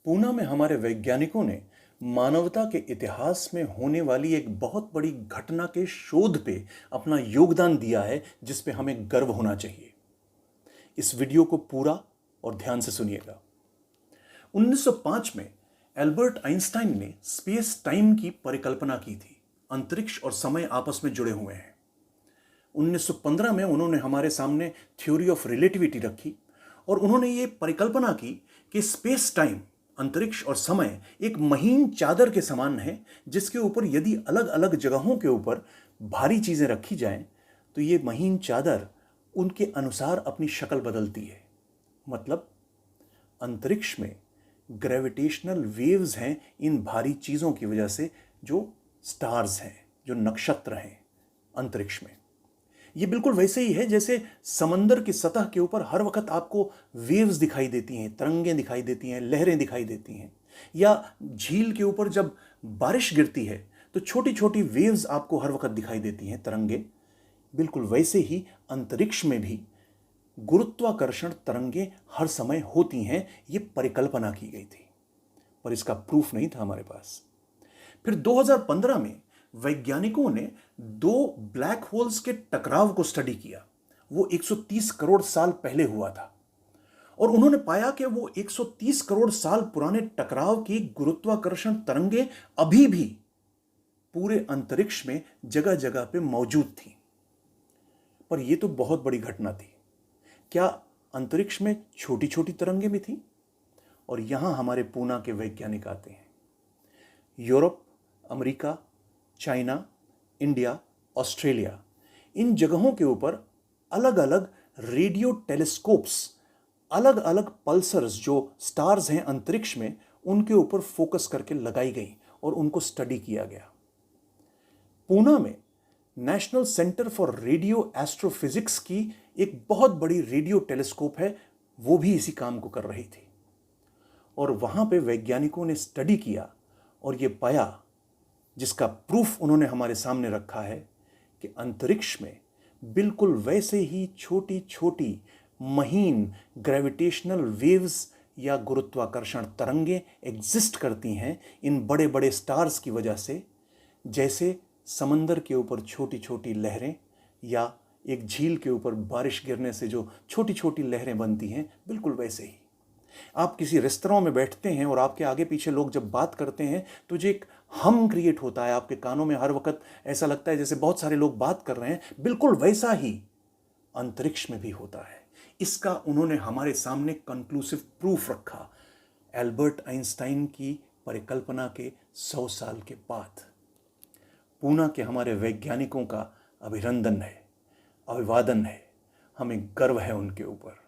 पूना में हमारे वैज्ञानिकों ने मानवता के इतिहास में होने वाली एक बहुत बड़ी घटना के शोध पे अपना योगदान दिया है, जिस पे हमें गर्व होना चाहिए। इस वीडियो को पूरा और ध्यान से सुनिएगा। 1905 में एल्बर्ट आइंस्टाइन ने स्पेस टाइम की परिकल्पना की थी। अंतरिक्ष और समय आपस में जुड़े हुए हैं। 1915 में उन्होंने हमारे सामने थ्योरी ऑफ रिलेटिविटी रखी और उन्होंने ये परिकल्पना की कि स्पेस टाइम, अंतरिक्ष और समय एक महीन चादर के समान है, जिसके ऊपर यदि अलग अलग जगहों के ऊपर भारी चीजें रखी जाएं तो ये महीन चादर उनके अनुसार अपनी शक्ल बदलती है। मतलब अंतरिक्ष में ग्रेविटेशनल वेव्स हैं इन भारी चीजों की वजह से, जो स्टार्स हैं, जो नक्षत्र हैं अंतरिक्ष में। ये बिल्कुल वैसे ही है जैसे समंदर की सतह के ऊपर हर वक्त आपको वेव्स दिखाई देती हैं, तरंगें दिखाई देती हैं, लहरें दिखाई देती हैं, या झील के ऊपर जब बारिश गिरती है तो छोटी छोटी वेव्स आपको हर वक्त दिखाई देती हैं, तरंगें। बिल्कुल वैसे ही अंतरिक्ष में भी गुरुत्वाकर्षण तरंगें हर समय होती हैं। ये परिकल्पना की गई थी, पर इसका प्रूफ नहीं था हमारे पास। फिर 2015 में वैज्ञानिकों ने दो ब्लैक होल्स के टकराव को स्टडी किया। वो 130 करोड़ साल पहले हुआ था और उन्होंने पाया कि वो 130 करोड़ साल पुराने टकराव की गुरुत्वाकर्षण तरंगें अभी भी पूरे अंतरिक्ष में जगह जगह पे मौजूद थी। पर यह तो बहुत बड़ी घटना थी। क्या अंतरिक्ष में छोटी छोटी तरंगें भी थी? और यहां हमारे पूना के वैज्ञानिक आते हैं। Europe, America, China, India, Australia, इन जगहों के ऊपर अलग अलग रेडियो टेलीस्कोप्स, अलग अलग पल्सर्स जो स्टार्स हैं अंतरिक्ष में, उनके ऊपर फोकस करके लगाई गई और उनको स्टडी किया गया। पूना में national centre for radio astrophysics की एक बहुत बड़ी रेडियो टेलीस्कोप है, वो भी इसी काम को कर रही थी। और वहां पे वैज्ञानिकों ने स्टडी किया और ये पाया, जिसका प्रूफ उन्होंने हमारे सामने रखा है, कि अंतरिक्ष में बिल्कुल वैसे ही छोटी छोटी महीन ग्रेविटेशनल वेव्स या गुरुत्वाकर्षण तरंगें एग्जिस्ट करती हैं इन बड़े बड़े स्टार्स की वजह से, जैसे समंदर के ऊपर छोटी छोटी लहरें या एक झील के ऊपर बारिश गिरने से जो छोटी छोटी लहरें बनती हैं, बिल्कुल वैसे ही। आप किसी रेस्तरां में बैठते हैं और आपके आगे पीछे लोग जब बात करते हैं तो जो एक हम क्रिएट होता है आपके कानों में, हर वक्त ऐसा लगता है जैसे बहुत सारे लोग बात कर रहे हैं, बिल्कुल वैसा ही अंतरिक्ष में भी होता है। इसका उन्होंने हमारे सामने कंक्लूसिव प्रूफ रखा एल्बर्ट आइंस्टाइन की परिकल्पना के 100 साल के बाद। पूना के हमारे वैज्ञानिकों का अभिनंदन है, अभिवादन है, हमें गर्व है उनके ऊपर।